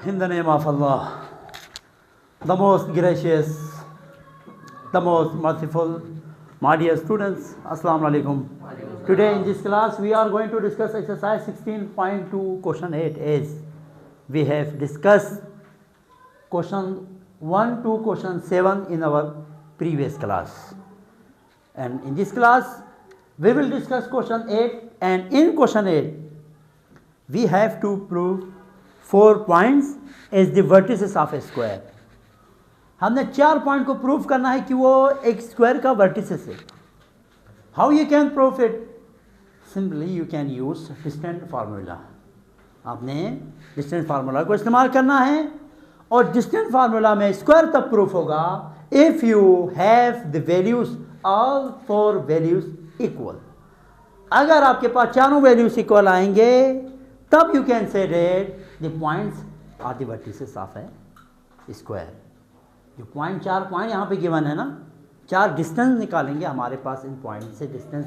In the name of Allah, the most gracious, the most merciful, my dear students, Assalamu alaikum. Today in this class we are going to discuss exercise 16.2 question 8 as we have discussed question 1 to question 7 in our previous class. And in this class we will discuss question 8, and in question 8 we have to prove 4 points as the vertices of a square. हमने 4 point को prove करना है कि वो एक square का vertices है. How you can prove it? Simply you can use distance formula. आपने डिस्टेंस फार्मूला को इस्तेमाल करना है, और डिस्टेंस फार्मूला में स्क्वायर तब प्रूफ होगा if you have the values all 4 values equal. अगर आपके पास चारों वैल्यूज इक्वल आएंगे तब you can say that the points are the vertices of a square. जो पॉइंट 4 पॉइंट यहाँ पे गिवन है ना, 4 डिस्टेंस निकालेंगे हमारे पास, इन पॉइंट से डिस्टेंस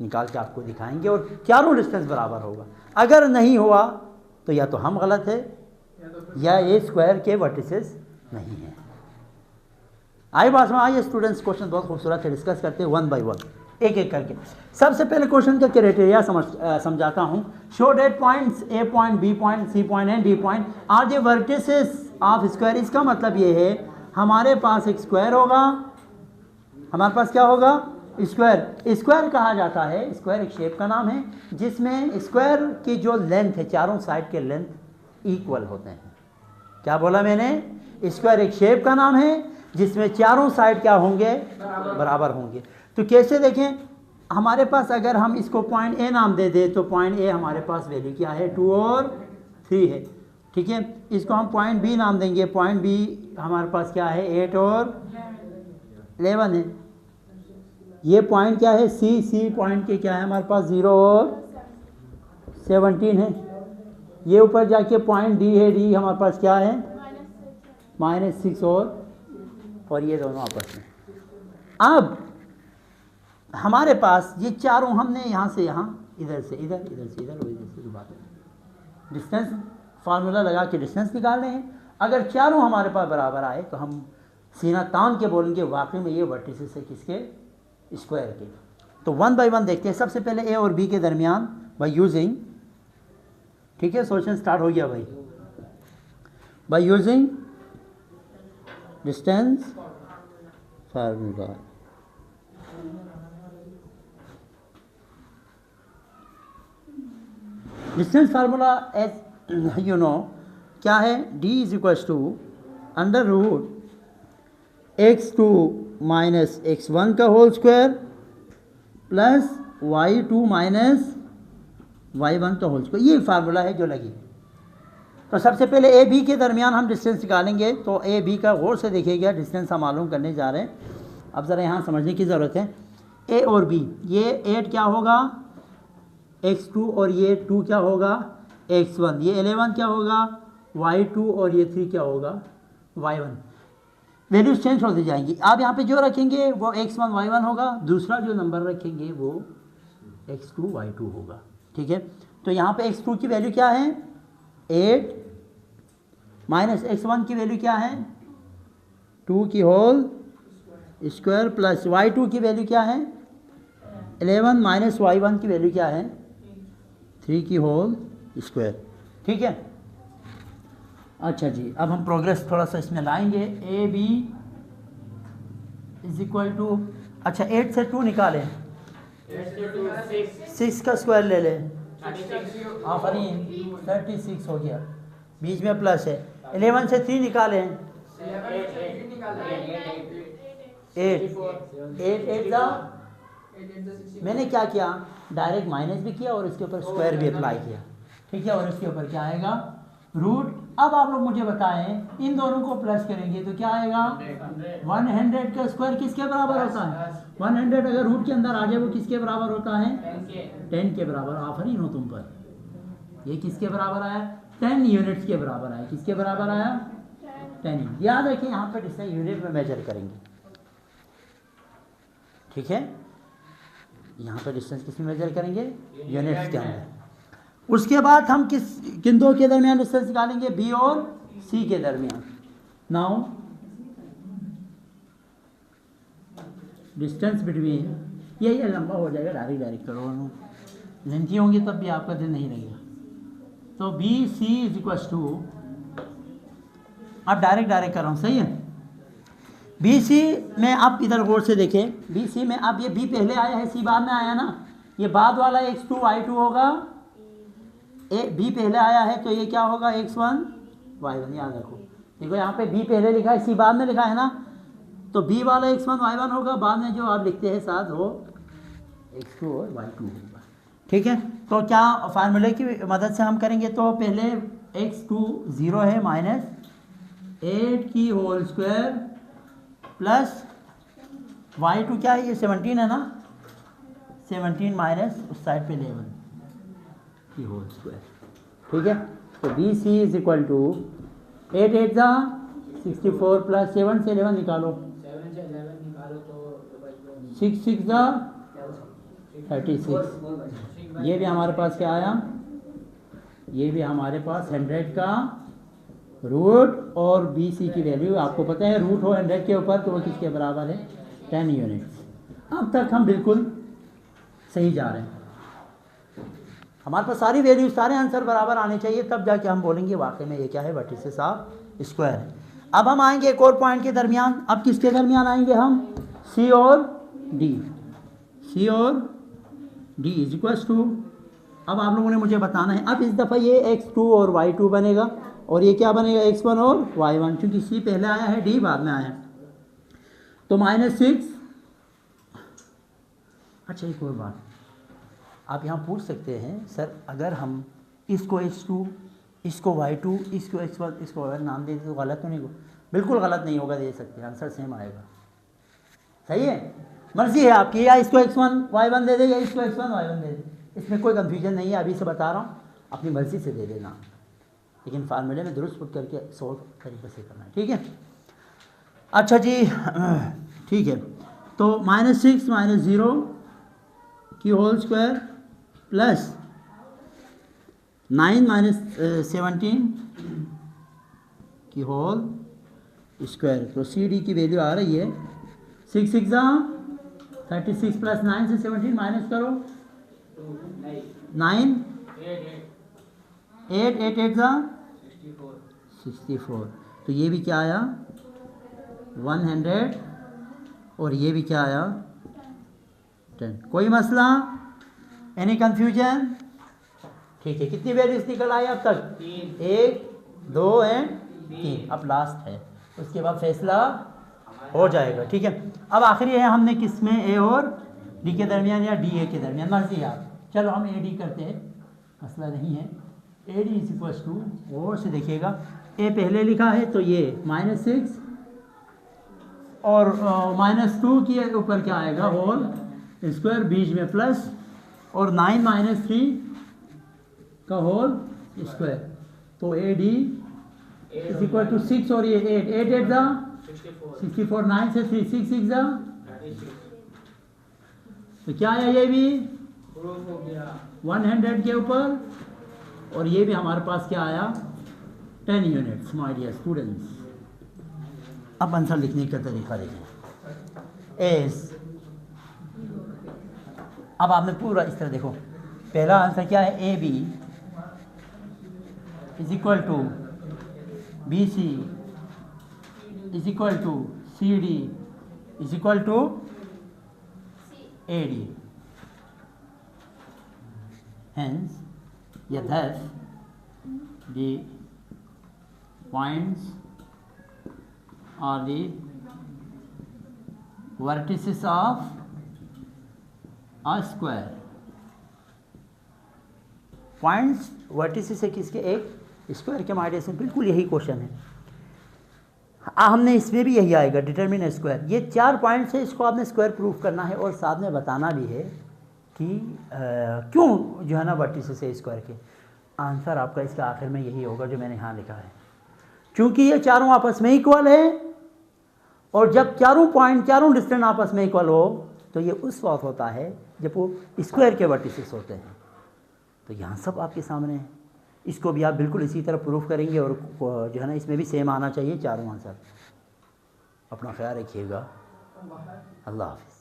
निकाल के आपको दिखाएंगे और चारों डिस्टेंस बराबर होगा. अगर नहीं हुआ तो या तो हम गलत है या ये स्क्वायर के वर्टिसेस नहीं है. आइए बात में आइए स्टूडेंट्स, क्वेश्चन बहुत खूबसूरत है, डिस्कस करते हैं वन बाय वन, एक एक करके. सबसे पहले क्वेश्चन का क्राइटेरिया समझाता हूँ. Show that points A point, B point, C point and D point are the vertices of square. इसका मतलब ये है हमारे पास एक स्क्वायर होगा. हमारे पास क्या होगा? स्क्वायर. स्क्वायर कहा जाता है, स्क्वायर एक शेप का नाम है जिसमें स्क्वायर की जो लेंथ है, चारों साइड के लेंथ इक्वल होते हैं. क्या बोला मैंने? स्क्वायर एक शेप का नाम है जिसमें चारों साइड क्या होंगे? बराबर होंगे. तो कैसे देखें, हमारे पास अगर हम इसको पॉइंट ए नाम दे दें तो पॉइंट ए हमारे पास वैल्यू क्या है? 2 और 3 है. ठीक है, इसको हम पॉइंट बी नाम देंगे. पॉइंट बी हमारे पास क्या है? 8 और 11 है. ये पॉइंट क्या है? सी पॉइंट के क्या है हमारे पास? 0 और 17 है. ये ऊपर जाके पॉइंट डी है, डी हमारे पास क्या है? -6 और ये दोनों आपस में. अब हमारे पास ये चारों हमने यहाँ से यहाँ, इधर से इधर, इधर से इधर और इधर से बात डिस्टेंस फार्मूला लगा के डिस्टेंस निकाल रहे हैं. अगर चारों हमारे पास बराबर आए तो हम सीना तान के बोलेंगे वाकई में ये वर्टिसेस है किसके? स्क्वायर के. तो वन बाय वन देखते हैं. सबसे पहले ए और बी के दरमियान बाय यूजिंग, ठीक है, सोल्यूशन स्टार्ट हो गया भाई. By using distance formula. Distance formula as you know क्या है? d is equals to under root x2 minus x1 का whole square plus y2 minus y1 का होल स्क्वायर. ये फार्मूला है जो लगी. तो सबसे पहले ए बी के दरमियान हम डिस्टेंस निकालेंगे. तो ए बी का गौर से देखिएगा, डिस्टेंस हम मालूम करने जा रहे हैं. अब ज़रा यहाँ समझने की ज़रूरत है. ए और बी, ये 8 क्या होगा? x2 और ये 2 क्या होगा? x1. ये 11 क्या होगा? y2 और ये 3 क्या होगा? y1. वैल्यूज चेंज होती जाएंगी. आप यहाँ पे जो रखेंगे वो x1 y1 होगा, दूसरा जो नंबर रखेंगे वो x2 y2 होगा. ठीक है, तो यहाँ पे x2 की वैल्यू क्या है? 8 माइनस x1 की वैल्यू क्या है? 2 की होल स्क्वायर प्लस y2 की वैल्यू क्या है? 11 माइनस y1 की वैल्यू क्या है? 3 की होल स्क्वायर. ठीक है, अच्छा जी. अब हम प्रोग्रेस थोड़ा सा इसमें लाएंगे. A B is equal to, अच्छा 8 से 2 निकालें, 6 का स्क्वायर ले लें. आफरीन 36 हो गया, बीच में प्लस है. 11 से 3 निकालें, 8 मैंने क्या किया? डायरेक्ट माइनस भी किया और इसके ऊपर स्क्वायर भी अप्लाई किया. ठीक है, और इसके ऊपर क्या आएगा? रूट. अब आप लोग मुझे बताएं, इन दोनों को प्लस करेंगे तो क्या आएगा? 100 का स्क्वायर किसके बराबर होता है? 100 अगर रूट के अंदर आ जाए वो किसके बराबर होता है? 10 के बराबर. आफरीन हो तुम पर. ये किसके बराबर आया? 10 यूनिट्स के बराबर आया. किसके बराबर आया? 10. याद रखें यहाँ पर डिस्टेंस यूनिट में मेजर करेंगे. ठीक है, यहाँ पर डिस्टेंस किस में मेजर करेंगे? यूनिट्स के अंदर. उसके बाद हम किन दो के दरमियान डिस्टेंस निकालेंगे? बी और सी के दरमियान। नाउ डिस्टेंस बिटवीन, ये लंबा हो जाएगा, डायरेक्ट करो, लेंथी होंगी तब भी आपका दिल नहीं लगेगा। तो B C is equal to, अब डायरेक्ट कर रहा हूँ, सही है। बी सी में आप इधर गौर से देखें, बी सी में अब ये बी पहले आया है, सी बाद में आया ना, ये बाद वाला x2 y2 होगा, बी पहले आया है तो ये क्या होगा x1 y1, याद रखो। देखो यहाँ पे बी पहले लिखा है, सी बाद में लिखा है ना, तो बी वाला x1 y1 होगा, बाद में जो आप लिखते हैं साथ वो x2 और y2 होगा, ठीक है। तो क्या फार्मूले की मदद से हम करेंगे, तो पहले x2 0 है, माइनस 8 की होल स्क्वायर प्लस y2 क्या है, ये 17 है ना, 17 माइनस उस साइड पे 11 की होल स्क्वायर, ठीक है। तो B C is equal to 8 8 जा 64 प्लस 7 से 11 निकालो, 6 6 जा 36, ये भी हमारे पास क्या आया, ये भी हमारे पास 100 का रूट, और बी सी की वैल्यू आपको पता है, रूट हो 100 के ऊपर तो वो किसके बराबर है, 10 यूनिट्स। अब तक हम बिल्कुल सही जा रहे हैं, हमारे पास सारी वैल्यू, सारे आंसर बराबर आने चाहिए, तब जाके हम बोलेंगे वाकई में ये क्या है, वर्टिसेस ऑफ स्क्वायर है। अब हम आएंगे एक और पॉइंट के दरमियान, अब किसके दरमियान आएंगे हम, सी और डी, सी और डी इज इक्वल टू, अब आप लोगों ने मुझे बताना है, अब इस दफ़ा ये x2 और y2 बनेगा, और ये क्या बनेगा, x1 और y1, क्योंकि सी पहले आया है, डी बाद में आया है, तो -6। अच्छा एक और बात आप यहाँ पूछ सकते हैं, सर अगर हम इसको x2, इसको y2, इसको x1, इसको y1 नाम दे तो गलत तो नहीं होगा? बिल्कुल गलत नहीं होगा, दे सकते हैं, आंसर सेम आएगा, सही है, मर्जी है आपकी, या इसको x1 y1 दे दे या इसको x1 y1 दे दे, इसमें कोई कन्फ्यूजन नहीं है, अभी से बता रहा हूँ, अपनी मर्जी से दे देना, लेकिन फार्मूले में दुरुस्त पुट करके सोल्व तरीके से करना है, ठीक है। अच्छा जी, ठीक है, तो -6 माइनस 0 की होल स्क्वायर प्लस 9 माइनस 17 की होल स्क्वायर, तो सी डी की वैल्यू आ रही है 6 6 36 प्लस 9 से 17 माइनस करो, 9 8 8 8 64, तो ये भी क्या आया 100, और ये भी क्या आया 10। कोई मसला, एनी कंफ्यूजन, ठीक है। कितनी वैल्यूज निकल आई अब तक, 1 2 एंड 3, अब लास्ट है, उसके बाद फैसला हो जाएगा, ठीक है। अब आखिरी है, हमने किस में, ए और डी के दरमियान या डी ए के दरमियान, मर्जी है आप, चलो हम ए डी करते हैं, मसला नहीं है। A D is equal to, और से देखिएगा, ए पहले लिखा है तो ये -6 और -2 के ऊपर क्या आएगा, होल स्क्वायर, बीच में प्लस, और 9 माइनस 3 का होल स्क्वायर, तो A D is equal to 6, और ये 8 8 8 जा 64, 9 से 3 6 6 जा, तो क्या आया, ये भी 100 के ऊपर, और ये भी हमारे पास क्या आया 10 यूनिट्स, माय डियर स्टूडेंट्स। अब आंसर लिखने का तरीका देखिए, एस, अब आपने पूरा इस तरह देखो, पहला आंसर क्या है, A B is equal to B C is equal to C D is equal to A D, hence yeah, thus the points are the vertices of a square। Points vertices है किसके, एक square के माइडे से, बिल्कुल यही question है, हमने इसमें भी यही आएगा, डिटरमिन स्क्वायर। ये 4 पॉइंट्स है, इसको आपने स्क्वायर प्रूफ करना है, और साथ में बताना भी है कि क्यों जो है ना वर्टिसेस है स्क्वायर के। आंसर आपका इसका आखिर में यही होगा जो मैंने यहाँ लिखा है, क्योंकि ये चारों आपस में इक्वल है, और जब चारों पॉइंट, चारों डिस्टेंस आपस में इक्वल हो तो ये उस वक्त होता है जब वो स्क्वायर के वर्टिसेस होते हैं। तो यहाँ सब आपके सामने है, इसको भी आप बिल्कुल इसी तरह प्रूफ करेंगे और जो है ना इसमें भी सेम आना चाहिए चारों आंसर। अपना ख्याल रखिएगा। अल्लाह हाफ़िज़।